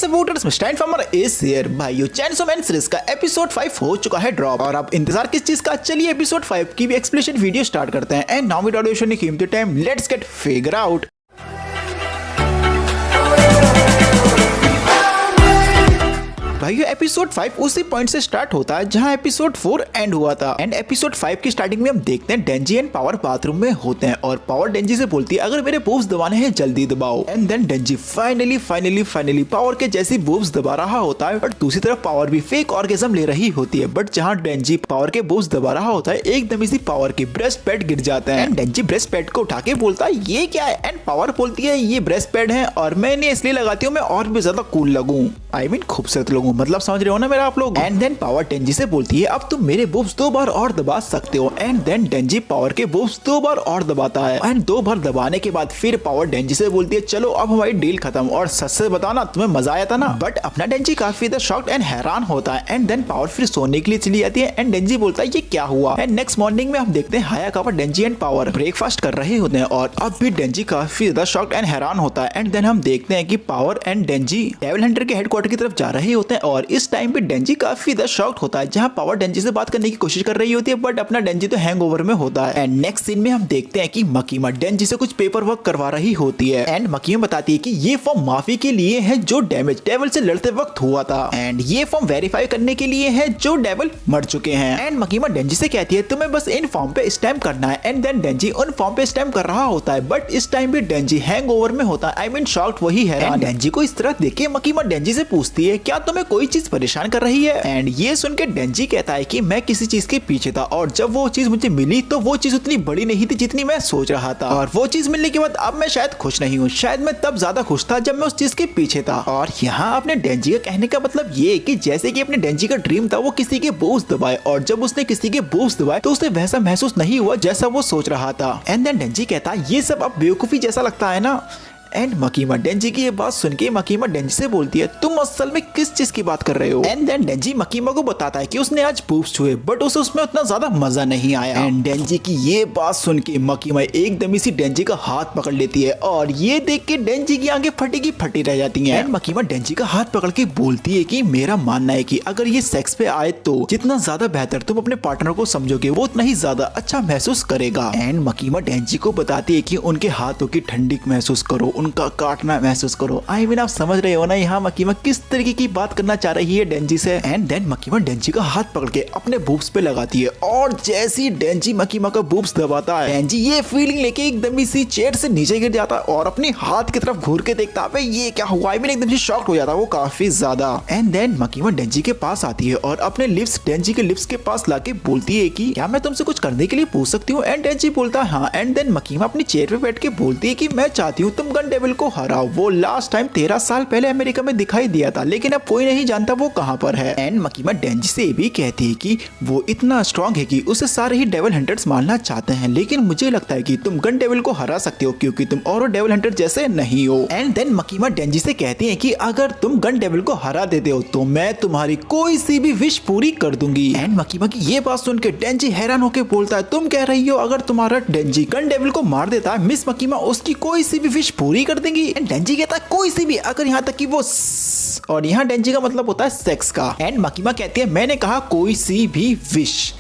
WhatsApp voters में stand farmer is here भाइयों। Chance of man series का episode 5 हो चुका है ड्रॉप और अब इंतजार किस चीज का। चलिए एपिसोड 5 की भी एक्सप्लेनेशन वीडियो स्टार्ट करते हैं। And now without wasting any कीमती time let's get figure out. भाइयों एपिसोड 5 उसी पॉइंट से स्टार्ट होता है जहां एपिसोड 4 एंड हुआ था। एंड एपिसोड 5 की स्टार्टिंग में हम देखते हैं डेंजी एंड पावर बाथरूम में होते हैं और पावर डेंजी से बोलती है अगर मेरे बूब्स दबाने हैं जल्दी दबाओ। एंड देन डेंजी फाइनली पावर के जैसी बूब्स दबा रहा होता है। बट दूसरी तरफ पावर भी फेक ऑर्गेज्म ले रही होती है। बट जहां डेंजी पावर के बूब्स दबा रहा होता है एकदम इसी पावर के ब्रेस्ट पैड गिर जाते हैं। एंड डेंजी ब्रेस्ट पैड को उठा के बोलता है ये क्या है। एंड पावर बोलती है ये ब्रेस्ट पैड है और मैं इन्हें इसलिए लगाती हूँ मैं और भी ज्यादा कूल लगूं, आई मीन खूबसूरत लगूं, मतलब समझ रहे हो ना मेरा आप लोग। एंड देन पावर डेंजी से बोलती है अब तुम मेरे बूब्स 2 बार और दबा सकते हो। एंड देन डेंजी पावर के बूब्स 2 बार और दबाता है। एंड 2 बार दबाने के बाद फिर पावर डेंजी से बोलती है चलो अब हमारी डील खत्म और सच से बताना तुम्हें मजा आया था ना। बट अपना डेंजी काफी शॉक्ड एंड हैरान होता है। एंड देन पावर फिर सोने के लिए चली जाती है। एंड डेंजी बोलता है ये क्या हुआ। एंड नेक्स्ट मॉर्निंग में हम देखते हैं हायाकावा डेंजी एंड पावर ब्रेकफास्ट कर रहे होते हैं और अब भी डेंजी काफी ज्यादा शॉक्ड एंड हैरान होता है। एंड देन हम देखते हैं कि पावर एंड डेंजी डेविल हंटर के हेडक्वार्टर की तरफ जा रहे होते हैं और इस टाइम पे डेंजी काफी ज्यादा शॉक्ड होता है जहां पावर डेंजी से बात करने की कोशिश कर रही होती है बट अपना डेंजी तो हैंगओवर में होता है। एंड नेक्स्ट सीन में हम देखते हैं कि मकीमा डेंजी से कुछ पेपर वर्क करवा रही होती है। एंड मकीमा बताती है कि ये फॉर्म माफी के लिए है जो डैमेज डेविल से लड़ते वक्त हुआ था। एंड ये फॉर्म वेरीफाई करने के लिए है जो डेविल मर चुके हैं। एंड मकीमा डेंजी से कहती है तुम्हें बस इन फॉर्म पे स्टैम्प करना है। एंड देन डेंजी उन फॉर्म पे स्टैम्प कर रहा होता है बट इस टाइम भी डेंजी हैंगओवर में होता है, आई मीन शॉक्ड वही है। डेंजी को इस तरह देखे मकीमा डेंजी से पूछती है क्या तुम्हें कोई चीज परेशान कर रही है। एंड ये सुन के डेंजी कहता है कि मैं किसी चीज के पीछे था और जब वो चीज मुझे मिली तो वो चीज उतनी बड़ी नहीं थी जितनी मैं सोच रहा था और वो चीज मिलने के बाद अब मैं शायद खुश नहीं हूँ, शायद मैं तब ज्यादा खुश था जब मैं उस चीज के पीछे था। और यहाँ अपने डेंजी का कहने का मतलब ये कि जैसे कि अपने डेंजी का ड्रीम था वो किसी के बूब्स दबाए और जब उसने किसी के बूब्स दबाए तो उसे वैसा महसूस नहीं हुआ जैसा वो सोच रहा था। एंड देन डेंजी कहता है ये सब अब बेवकूफी जैसा लगता है ना। एंड मकीमा डेंजी की ये बात सुन के मकीमा डेंजी से बोलती है तुम असल में किस चीज की बात कर रहे हो। एंड देन डेंजी मकीमा को बताता है कि उसने आज बूब्स छुए बट उसे उसमें उतना ज्यादा मजा नहीं आया। एंड डेंजी की ये बात सुन के मकीमा एकदम इसी डेंजी का हाथ पकड़ लेती है और ये देख के डेंजी की आंखें फटी की फटी रह जाती हैं। एंड मकीमा डेंजी का हाथ पकड़ के बोलती है कि मेरा मानना है कि अगर ये सेक्स पे आए तो जितना ज्यादा बेहतर तुम अपने पार्टनर को समझोगे वो उतना ही ज्यादा अच्छा महसूस करेगा। एंड मकीमा डेंजी को बताती है कि उनके हाथों की ठंडी महसूस करो, उनका काटना महसूस करो। आई मीन आप समझ रहे हो ना यहाँ मकीमा किस तरीके की बात करना चाह रही है डेंजी से। एंड देन मकीमा डेंजी का हाथ पकड़ के अपने बूब्स पे लगाती है और जैसी डेंजी मकीमा का बूब्स दबाता है डेंजी ये फीलिंग लेके एकदम इसी चेयर से नीचे गिर जाता है और अपने हाथ की तरफ घूर के देखता है ये क्या हुआ। आई मीन एकदम से शॉक्ड हो जाता है वो काफी ज्यादा। एंड देन मकीमा डेंजी के पास आती है और अपने लिप्स डेंजी के लिप्स के पास लाके बोलती है कि क्या मैं तुमसे कुछ करने के लिए पूछ सकती हूँ। एंड डेंजी बोलता है हाँ। एंड देन मकीमा अपनी चेयर पे बैठ के बोलती है कि मैं चाहती हूँ तुम गन डेविल को हराओ। वो लास्ट टाइम 13 साल पहले अमेरिका में दिखाई दिया था लेकिन अब कोई नहीं जानता वो कहां पर है। एंड मकीमा डेंजी से भी कहती है कि वो इतना स्ट्रॉन्ग है कि उसे सारे ही डेविल हंटर्स मारना चाहते हैं लेकिन मुझे लगता है कि तुम गन डेविल को हरा सकते हो क्योंकि तुम और डेविल हंटर जैसे नहीं हो। एंड देन मकीमा डेंजी से कहती है कि अगर तुम गन डेविल को हरा देते हो तो मैं तुम्हारी कोई सी भी विश पूरी कर दूंगी। एंड मकीमा की ये बात सुन के डेंजी हैरान होकर बोलता है तुम कह रही हो अगर तुम्हारा डेंजी गन डेविल को मार देता है मिस मकीमा उसकी कोई सी भी विश पूरी कर देंगी। एंड डेंजी कहता है कोई सी भी, अगर यहाँ तक कि वो और यहाँ डेंजी का मतलब होता है सेक्स का। एंड मकीमा कहती है मैंने कहा कोई सी भी विश।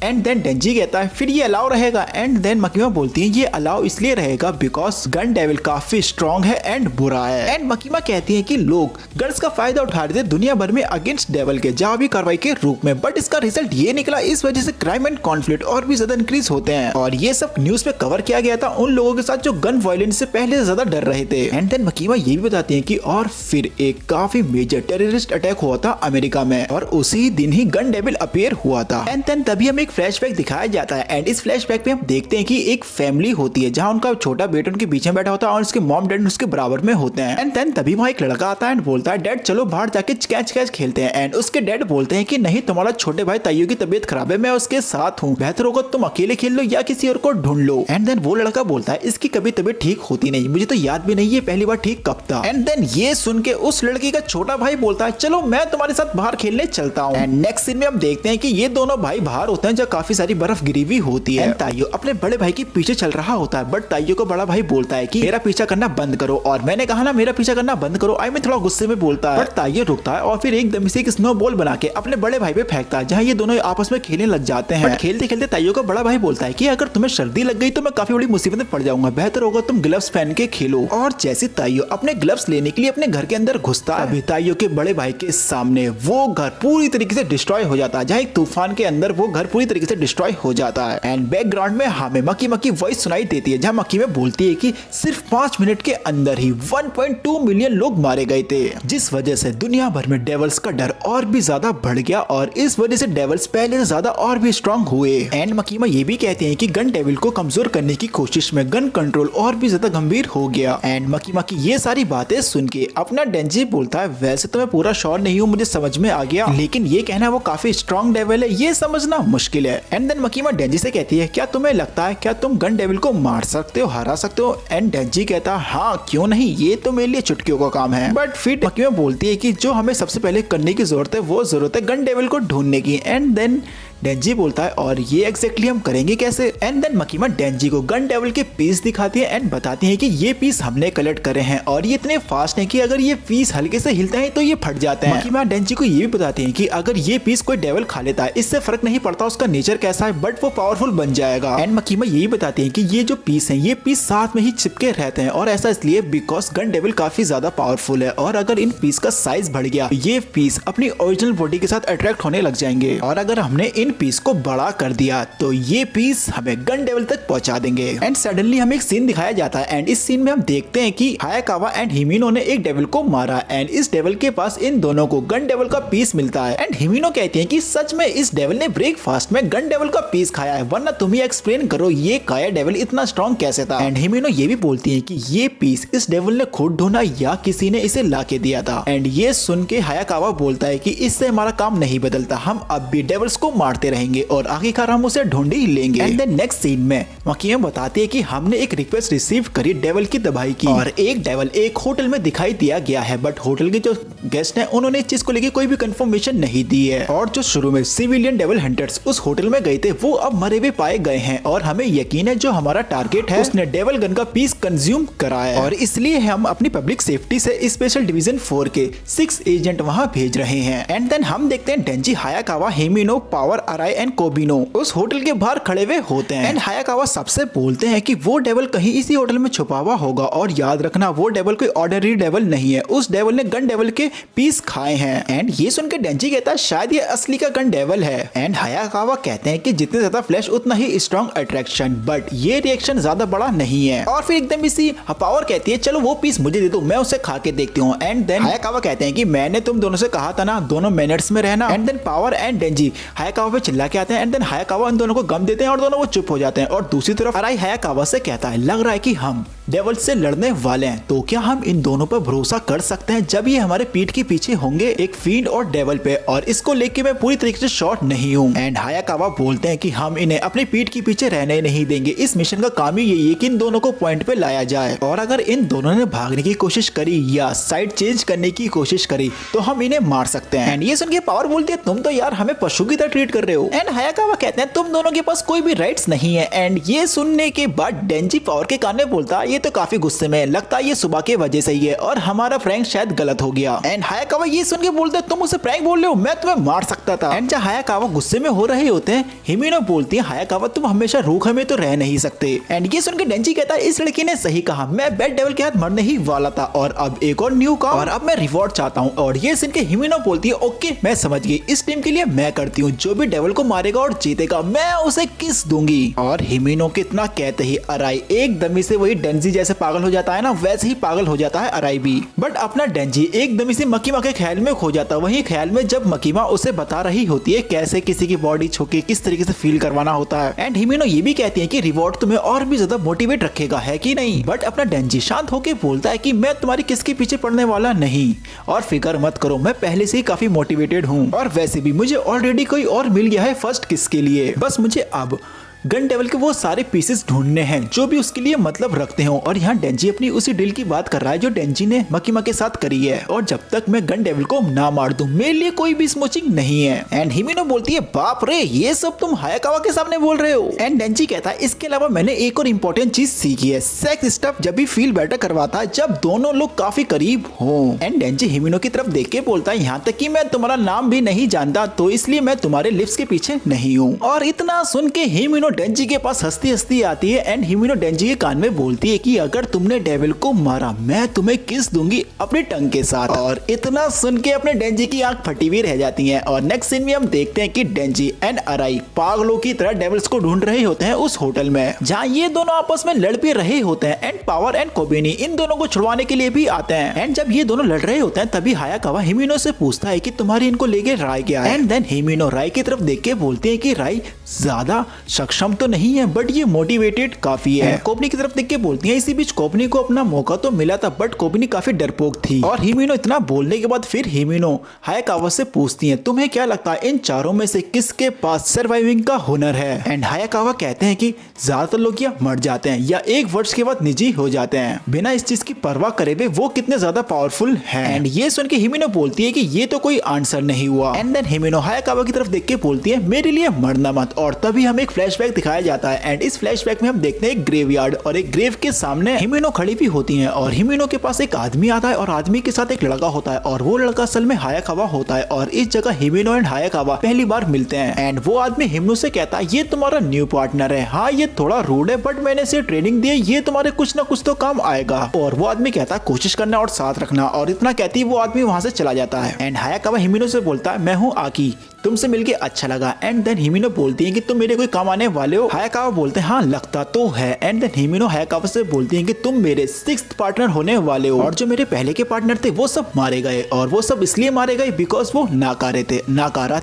एंड देन डेंजी कहता है फिर ये अलाउ रहेगा। एंड देन मकीमा बोलती है ये अलाउ इसलिए रहेगा बिकॉज गन डेविल काफी स्ट्रॉन्ग है एंड बुरा है। एंड मकीमा कहती है कि लोग गन्स का फायदा उठा रहे थे दुनिया भर में अगेंस्ट डेविल के जवाबी कार्रवाई के रूप में बट इसका रिजल्ट ये निकला इस वजह से क्राइम एंड कॉन्फ्लिक्ट और भी ज्यादा इंक्रीज होते हैं और ये सब न्यूज पे कवर किया गया था उन लोगों के साथ जो गन वायलेंस से पहले से ज्यादा डर रहे थे। एंड देन मकीमा ये भी बताती है कि और फिर एक काफी मेजर टेररिस्ट अटैक हुआ था अमेरिका में और उसी दिन ही गन डेविल अपीयर हुआ था। एंड देन तभी हम एक फ्लैशबैक दिखाया जाता है। एंड इस फ्लैशबैक पे हम देखते हैं कि एक फैमिली होती है जहां उनका छोटा बेटा उनके बीच में बैठा होता है और उसके मॉम डैड उसके बराबर में होते हैं। एंड देन तभी वहां एक लड़का आता है एंड बोलता है डैड चलो बाहर जाके कैच कैच खेलते हैं। एंड उसके डैड बोलते हैं कि नहीं तुम्हारा छोटे भाई ताइयो की तबीयत खराब है मैं उसके साथ हूँ, बेहतर होगा तुम अकेले खेल लो या किसी और को ढूंढ लो। एंड देन वो लड़का बोलता है इसकी कभी तबीयत ठीक होती नहीं, मुझे तो याद भी नहीं है पहली बार ठीक कब था। एंड देन ये सुन के उस लड़की का छोटा भाई बोलता है चलो मैं तुम्हारे साथ बाहर खेलने चलता हूँ। एंड नेक्स्ट सीन में हम देखते हैं कि ये दोनों भाई बाहर होते हैं हैं जहाँ काफी सारी बर्फ गिरी हुई होती है। ताइयो अपने बड़े भाई के पीछे चल रहा होता है, बट ताइयो को बड़ा भाई बोलता है कि मेरा पीछा करना बंद करो, और मैंने कहा ना मेरा पीछा करना बंद करो। आई में थोड़ा गुस्से में बोलता है, बट ताइयो रुकता है और फिर एकदम से एक स्नो बॉल बना के अपने बड़े भाई पे फेंकता है, जहाँ ये दोनों आपस में खेलने लग जाते हैं। खेलते खेलते ताइयो को बड़ा भाई बोलता है कि अगर तुम्हें सर्दी लग गई तो मैं काफी बड़ी मुसीबत में पड़ जाऊंगा, बेहतर होगा तुम ग्लव्स पहन के खेलो। और जैसे ताइयो अपने ग्लव्स लेने के लिए अपने घर के अंदर घुसता है, ताइयो के बड़े भाई के सामने वो घर पूरी तरीके से डिस्ट्रॉय हो जाता है, जहाँ एक तूफान के अंदर वो घर पूरी तरीके से डिस्ट्रॉय हो जाता है। एंड बैकग्राउंड में हमें मक्की मक्की वॉइस सुनाई देती है, जहाँ मक्की में बोलती है कि सिर्फ 5 मिनट के अंदर ही 1.2 मिलियन लोग मारे गए थे, जिस वजह से दुनिया भर में डेविल्स का डर और भी ज्यादा बढ़ गया, और इस वजह से डेविल्स पहले से ज्यादा और भी स्ट्रांग हुए। एंड मकीमा ये भी कहते हैं कि गन डेविल को कमजोर करने की कोशिश में गन कंट्रोल और भी ज्यादा गंभीर हो गया। एंड मकीमा की ये सारी बातें सुन के अपना डेंजी बोलता है, वैसे तो मैं पूरा श्योर नहीं हूँ, मुझे समझ में आ गया, लेकिन ये कहना वो काफी स्ट्रांग डेविल है ये समझना मुश्किल है। एंड देन मकीमा डेंजी से कहती है, क्या तुम्हें लगता है क्या तुम गन डेविल को मार सकते हो, हरा सकते हो? एंड डेंजी कहता है, हाँ क्यों नहीं, ये तो मेरे लिए चुटकियों का काम है। बट फिर मकीमा बोलती है कि जो हमें सबसे पहले करने की जरूरत है वो जरूरत है गन डेविल को ढूंढने की। एंड देन डेंजी बोलता है, और ये एग्जैक्टली हम करेंगे कैसे? एंड देन मकीमा डेंजी को गन डेविल के पीस दिखाती है एंड बताती है कि ये पीस हमने कलेक्ट करे हैं, और ये इतने फास्ट हैं कि अगर ये पीस हल्के से हिलते हैं तो ये फट जाते हैं। मकीमा डेंजी को ये भी बताती है कि अगर ये पीस कोई डेविल खा लेता है इससे फर्क नहीं पड़ता उसका नेचर कैसा है, बट वो पावरफुल बन जाएगा। एंड मकीमा यही बताती है कि ये जो पीस है ये पीस साथ में ही चिपके रहते हैं, और ऐसा इसलिए बिकॉज गन डेविल काफी ज्यादा पावरफुल है, और अगर इन पीस का साइज बढ़ गया ये पीस अपनी ओरिजिनल बॉडी के साथ अट्रैक्ट होने लग जाएंगे, और अगर हमने इन पीस को बड़ा कर दिया तो ये पीस हमें गन डेविल तक पहुंचा देंगे। एंड सडनली हमें एक सीन दिखाया जाता है, एंड इस सीन में हम देखते हैं कि हायाकावा एंड हिमिनो ने एक डेविल को मारा, एंड इस डेविल के पास इन दोनों को गन डेविल का पीस मिलता है। एंड हिमिनो कहती है कि सच में इस डेविल ने ब्रेकफास्ट में गन डेविल का पीस खाया है, वरना तुम ही एक्सप्लेन करो ये काया डेविल इतना स्ट्रॉन्ग कैसे था। एंड हिमिनो ये भी बोलती है कि ये पीस इस डेविल ने खुद ढूंढा या किसी ने इसे ला के दिया था। एंड ये सुन के हायाकावा बोलता है कि इससे हमारा काम नहीं बदलता, हम अब भी डेविल्स को मारते रहेंगे और आखिरकार हम उसे ढूंढ ही लेंगे। एंड देन नेक्स्ट सीन में मकीमा बताती है कि हमने एक रिक्वेस्ट रिसीव करी डेविल की दवाई की, और एक डेविल एक होटल में दिखाई दिया गया है, बट होटल के जो गेस्ट हैं उन्होंने इस चीज को लेकर कोई भी कंफर्मेशन नहीं दी है, और जो शुरू में सिविलियन डेविल हंटर्स उस होटल में गए थे वो अब मरे हुए पाए गए हैं, और हमें यकीन है जो हमारा टारगेट है उसने डेविल गन का पीस कंज्यूम करा है, और इसलिए हम अपनी पब्लिक सेफ्टी से स्पेशल डिवीजन 4 के 6 एजेंट वहां भेज रहे हैं। एंड देन हम देखते हैं डेंजी, हायाकावा, हिमिनो, पावर, अराई एंड कोबिनो उस होटल के बाहर खड़े हुए होते हैं। एंड हायाकावा सबसे बोलते हैं कि वो डेविल कहीं इसी होटल में छुपा हुआ होगा, और याद रखना वो डेविल कोई ऑर्डिनरी डेविल नहीं है, उस डेविल ने गन डेविल के पीस खाए हैं। एंड ये सुनकर डेंजी कहता है शायद ये असली का गन डेविल है। एंड हायाकावा कहते हैं कि जितने ज्यादा फ्लैश उतना ही स्ट्रॉन्ग अट्रैक्शन, बट ये रिएक्शन ज्यादा बड़ा नहीं है। और फिर एकदम इसी पावर कहती है चलो वो पीस मुझे दे दो, मैं उसे खा के देखती हूँ। एंड देन हायाकावा कहते हैं कि मैंने तुम दोनों से कहा था ना दोनों मैनर्स में रहना। एंड देन पावर एंड डेंजी हायाकावा पे चिल्ला के आते हैं, एंड देन हायाकावा इन दोनों को गम देते हैं और दोनों वो चुप हो जाते हैं। और दूसरी तरफ अराई हायाकावा से कहता है लग रहा है कि हम डेविल से लड़ने वाले हैं, तो क्या हम इन दोनों पर भरोसा कर सकते हैं जब ये हमारे पीठ के पीछे होंगे एक फील्ड और डेविल पे, और इसको लेके मैं पूरी तरीके से शॉर्ट नहीं हूँ। एंड हायाकावा बोलते हैं कि हम इन्हें अपनी पीठ के पीछे रहने नहीं देंगे, इस मिशन का काम ही यही है कि इन दोनों को पॉइंट पे लाया जाए, और अगर इन दोनों ने भागने की कोशिश करी या साइड चेंज करने की कोशिश करी तो हम इन्हें मार सकते हैं। एंड ये सुन के पावर बोलती है तुम तो यार हमें पशु की तरह ट्रीट कर रहे हो। एंड हायाकावा कहते हैं तुम दोनों के पास कोई भी राइट्स नहीं है। एंड ये सुनने के बाद डेंजी पावर के कान में बोलता है ये तो काफी गुस्से में, लगता है ये सुबह के वजह से ही है और हमारा प्रैंक शायद गलत हो गया। एंड हायाकावा ये सुन के बोलते तुम उसे प्रैंक बोल रहे हो, मैं तुम्हें मार सकता था। एंड जब हायाकावा गुस्से में हो रहे होते हैं हिमिनो बोलती है हायाकावा तुम हमेशा रूखे में तो रह नहीं सकते। एंड ये सुन के डेंजी कहता है इस लड़की ने सही कहा, मैं बैड डेविल के हाथ मरने ही वाला था और अब एक और न्यू काम, और अब मैं रिवॉर्ड चाहता हूँ। और ये सुन के हिमिनो बोलती है ओके मैं समझ गई, इस टीम के लिए मैं करती हूँ, जो भी डेविल को मारेगा और जीतेगा मैं उसे किस दूंगी। और हिमिनो कितना कहते ही अराई एकदम से वही डेंजी जैसे पागल हो जाता है ना, वैसे ही पागल हो जाता है अराई भी। बट अपना डेंजी एकदम से मकीमा के ख्याल में खो जाता है, वही ख्याल में जब मकीमा उसे बता रही होती है कैसे किसी की बॉडी छू के किस तरीके से फील करवाना होता है। एंड हिमिनो ये भी कहती है कि रिवॉर्ड तुम्हें और भी ज्यादा मोटिवेट रखेगा है कि नहीं। बट अपना डेंजी शांत होकर बोलता है कि मैं तुम्हारी किसके पीछे पड़ने वाला नहीं, और फिक्र मत करो मैं पहले से ही काफी मोटिवेटेड हूँ, और वैसे भी मुझे ऑलरेडी कोई और मिल गया है फर्स्ट किस के लिए, बस मुझे अब गन डेविल के वो सारे पीसेस ढूंढने हैं जो भी उसके लिए मतलब रखते हो। और यहाँ डेंजी अपनी उसी डील की बात कर रहा है जो डेंजी ने मकीमा के साथ करी है, और जब तक मैं गन डेविल को ना मार दूं मेरे लिए कोई भी स्मोचिंग नहीं है। एंड हिमिनो बोलती है बाप रे ये सब तुम हायाकावा के सामने बोल रहे हो। एंड डेंजी कहता है इसके अलावा मैंने एक और इम्पोर्टेंट चीज सीखी है, सेक्स स्टफ जब भी फील बेटर करवाता है जब दोनों लोग काफी करीब हो। एंड डेंजी हिमिनो की तरफ देख के बोलता है यहाँ तक कि मैं तुम्हारा नाम भी नहीं जानता तो इसलिए मैं तुम्हारे लिप्स के पीछे नहीं हूँ। और इतना सुन के हिमिनो डेंजी के पास हंसती हंसती आती है। एंड हिमिनो डेंजी के कान में बोलती है कि अगर तुमने डेविल को मारा मैं तुम्हें किस दूंगी अपने टंग के साथ। और इतना सुन के अपने डेंजी की आंख फटी हुई रह जाती है। और नेक्स्ट सीन में हम देखते हैं कि डेंजी एंड अराई पागलों की तरह डेविल्स को ढूंढ रहे होते हैं उस होटल में जहाँ ये दोनों आपस में लड़ भी रहे होते हैं। एंड पावर एंड कोबिनी इन दोनों को छुड़वाने के लिए भी आते हैं। एंड जब ये दोनों लड़ रहे होते हैं तभी हायाकावा हिमिनो से पूछता है कि तुम्हारी इनको लेके राय क्या है। एंड देन हिमिनो राय की तरफ देख के बोलते हैं कि राय ज्यादा सक्षम तो नहीं है बट ये मोटिवेटेड काफी है। कोबनी की तरफ देख के बोलती है इसी बीच कोबनी को अपना मौका तो मिला था बट कोबनी काफी डरपोक थी। और हिमिनो इतना बोलने के बाद फिर हिमिनो हायाकावा से पूछती है तुम्हें क्या लगता है इन चारों में से किसके पास सर्वाइविंग का हुनर है। एंड हायाकावा कहते हैं कि ज्यादातर लोग या मर जाते हैं या एक वर्ष के बाद निजी हो जाते हैं बिना इस चीज की परवाह करे हुए वो कितने ज्यादा पावरफुल है। एंड ये सुन के हिमिनो बोलती है कि ये तो कोई आंसर नहीं हुआ। एंड देन हिमिनो हायाकावा की तरफ देख के बोलती है मेरे लिए मरना मत। और तभी हमें एक फ्लैशबैक दिखाया जाता है। एंड इस फ्लैशबैक में हम देखते हैं एक ग्रेवयार्ड और एक ग्रेव के सामने हिमिनो खड़ी भी होती है। और हिमिनो के पास एक आदमी आता है और आदमी के साथ एक लड़का होता है और वो लड़का असल में हायाकावा होता है। और इस जगह हिमिनो एंड हायाकावा पहली बार मिलते हैं। एंड वो आदमी हिमिनो से कहता है ये तुम्हारा न्यू पार्टनर है, हाँ ये थोड़ा रूड है बट मैंने इसे ट्रेनिंग दी है, ये तुम्हारे कुछ ना कुछ तो काम आएगा। और वो आदमी कहता है कोशिश करना और साथ रखना। और इतना कहती है वो आदमी वहां से चला जाता है। एंड हायाकावा हिमिनो से बोलता है मैं हूँ आकी, तुमसे मिलके अच्छा लगा। एंड देन हिमिनो बोलती है कि तुम मेरे कोई काम आने वाले हो। हायाकावा बोलते हैं हाँ लगता तो है। एंड देन हिमिनो हायाकावा से बोलती है कि तुम मेरे 6th पार्टनर होने वाले हो और जो मेरे पहले के पार्टनर थे वो सब मारे गए और वो सब इसलिए मारे गए बिकॉज वो नाकारा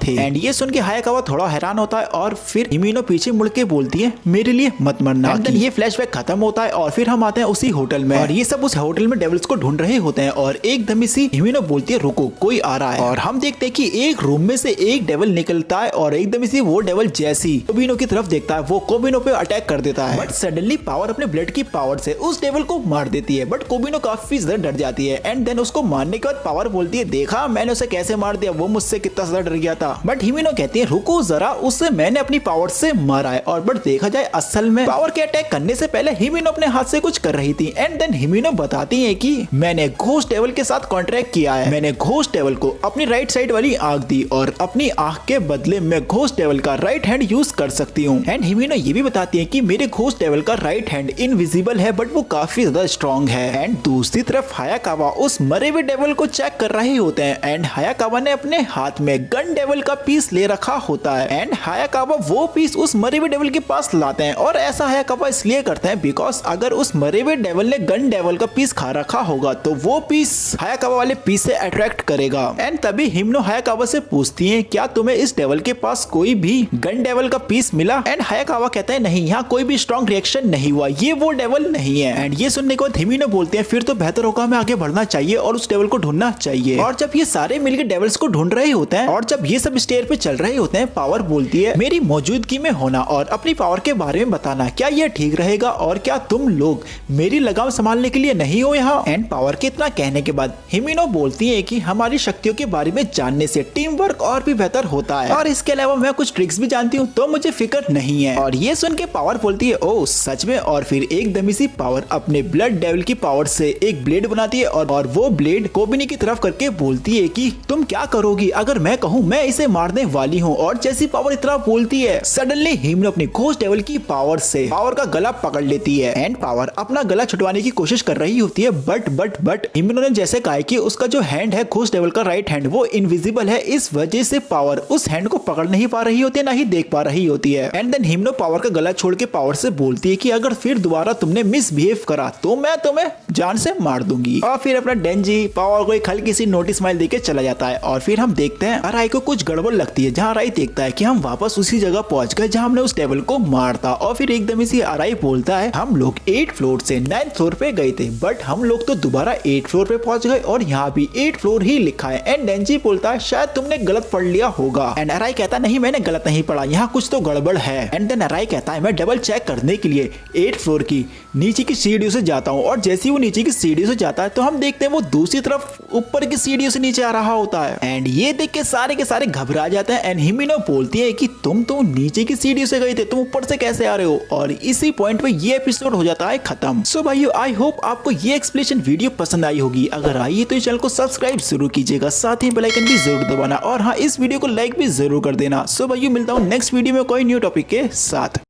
थे। एंड ये सुन के हायाकावा थोड़ा हैरान होता है और फिर हिमिनो पीछे मुड़ के बोलती है मेरे लिए मत मरना। एंड देन ये फ्लैशबैक खत्म होता है और फिर हम आते हैं उसी होटल में और ये सब उस होटल में डेविल्स को ढूंढ रहे होते हैं। और एकदम सी हिमिनो बोलती है रुको कोई आ रहा है। और हम देखते हैं कि एक रूम में से एक डेविल निकलता है और एकदम से वो डेविल जैसी कोबिनो की तरफ देखता है वो कोबिनो पे अटैक कर देता है। बट सडनली पावर अपने ब्लड की पावर से उस डेविल को मार देती है। बट कोबिनो काफी ज्यादा डर जाती है। एंड देन उसको मारने के बाद पावर बोलती है देखा मैंने उसे कैसे मार दिया, वो मुझसे कितना ज्यादा डर गया था। बट हिमिनो कहती है रुको जरा, उससे मैंने अपनी पावर से मारा है। और बट देखा जाए असल में पावर के अटैक करने से पहले हिमिनो अपने हाथ से कुछ कर रही थी। एंड देन हिमिनो बताती है कि मैंने घोस्ट डेविल के साथ कॉन्ट्रैक्ट किया है, मैंने घोस्ट डेविल को अपनी राइट साइड वाली आंख दी और अपनी आंख के बदले में घोस्ट डेविल का राइट हैंड यूज कर सकती हूँ। एंड हिमिनो ये भी बताती है कि मेरे घोस्ट डेविल का राइट हैंड इनविजिबल है बट वो काफी ज्यादा स्ट्रॉन्ग है। एंड दूसरी तरफ हायाकावा उस मरे हुए डेविल को चेक कर रहे होते हैं। एंड हायाकावा ने अपने हाथ में गन डेविल का पीस ले रखा होता है। एंड हायाकावा वो पीस उस मरे हुए डेविल के पास लाते हैं और ऐसा हायाकावा इसलिए करते हैं बिकॉज अगर उस मरे हुए डेविल ने गन डेविल का पीस खा रखा होगा तो वो पीस हायाकावा वाले पीस से अट्रैक्ट करेगा। एंड तभी हिमिनो हायाकावा से पूछती है क्या तुम्हें इस डेविल के पास कोई भी गन डेविल का पीस मिला। एंड हायाकावा कहता है नहीं, यहाँ कोई भी स्ट्रॉन्ग रिएक्शन नहीं हुआ, ये वो डेविल नहीं है। एंड ये सुनने के बाद हिमिनो बोलते हैं फिर तो बेहतर होगा हमें आगे बढ़ना चाहिए और उस डेविल को ढूंढना चाहिए। और जब ये सारे मिलकर डेविल्स को ढूंढ रहे होते हैं और जब ये सब स्टेयर पे चल रहे होते हैं पावर बोलती है मेरी मौजूदगी में होना और अपनी पावर के बारे में बताना क्या ये ठीक रहेगा और क्या तुम लोग मेरी लगाम संभालने के लिए नहीं हो यहाँ। एंड पावर के इतना कहने के बाद हिमिनो बोलती है कि हमारी शक्तियों के बारे में जानने से टीम वर्क और भी बेहतर होता है और इसके अलावा मैं कुछ ट्रिक्स भी जानती हूँ तो मुझे फिक्र नहीं है। और ये सुन के पावर बोलती है ओह सच में। और फिर एकदम सी पावर अपने ब्लड डेविल की पावर से एक ब्लेड बनाती है और वो ब्लेड कोबिनी की तरफ करके बोलती है कि तुम क्या करोगी अगर मैं कहूँ मैं इसे मारने वाली हूँ। और जैसी पावर इतना बोलती है सडनली हिमिनो अपनी घोस्ट डेविल की पावर से पावर का गला पकड़ लेती है। एंड पावर अपना गला छुटवाने की कोशिश कर रही होती है बट हिमिनो ने जैसे कहा कि उसका जो हैंड है घोस्ट डेविल का राइट हैंड वो इनविजिबल है, इस वजह से पावर उस हैंड को पकड़ नहीं पा रही होती है ना ही देख पा रही होती है। एंड देन हिमिनो पावर का गला छोड़ के पावर से बोलती है कि अगर फिर दोबारा तुमने मिसबिहेव करा तो मैं तुम्हें जान से मार दूंगी। और फिर अपना डेंजी पावर को एक हल्की सी नोटिस स्माइल देके चला जाता है। और फिर हम देखते हैं अराई को कुछ गड़बड़ लगती है जहाँ अराई देखता है कि हम वापस उसी जगह पहुंच गए जहाँ हमने उस डेविल को मारता। और फिर एकदम से अराई बोलता है हम लोग 8 फ्लोर से 9th फ्लोर पे गए थे बट हम लोग तो दोबारा 8 फ्लोर पे पहुंच गए और यहाँ भी 8 फ्लोर ही लिखा है। एंड डेंजी बोलता है शायद तुमने गलत पढ़ लिया होगा। एंड अराई कहता नहीं मैंने गलत नहीं पढ़ा, यहाँ कुछ तो गड़बड़ है। एंड देन अराई कहता है मैं डबल चेक करने के लिए 8th फ्लोर की नीचे की सीढ़ियों से जाता हूँ, और जैसे ही वो नीचे की सीढ़ियों से जाता है तो हम देखते हैं वो दूसरी तरफ ऊपर की सीढ़ियों से नीचे आ रहा होता है। एंड ये देख के सारे घबरा जाते हैं। एंड हिमिनो बोलती है कि तुम तो नीचे की सीढ़ियों से गए थे, तुम ऊपर से कैसे आ रहे हो। और इसी पॉइंट पे ये एपिसोड हो जाता है खत्म। सो भाइयों आई होप आपको ये एक्सप्लेनेशन वीडियो पसंद आई होगी। अगर आई है तो इस चैनल को सब्सक्राइब जरूर कीजिएगा, साथ ही बेल आइकन भी जरूर दबाना, और हाँ इस वीडियो को लाइक भी जरूर कर देना। सो भाइयों मिलता हूँ नेक्स्ट वीडियो में कोई न्यू टॉपिक के साथ।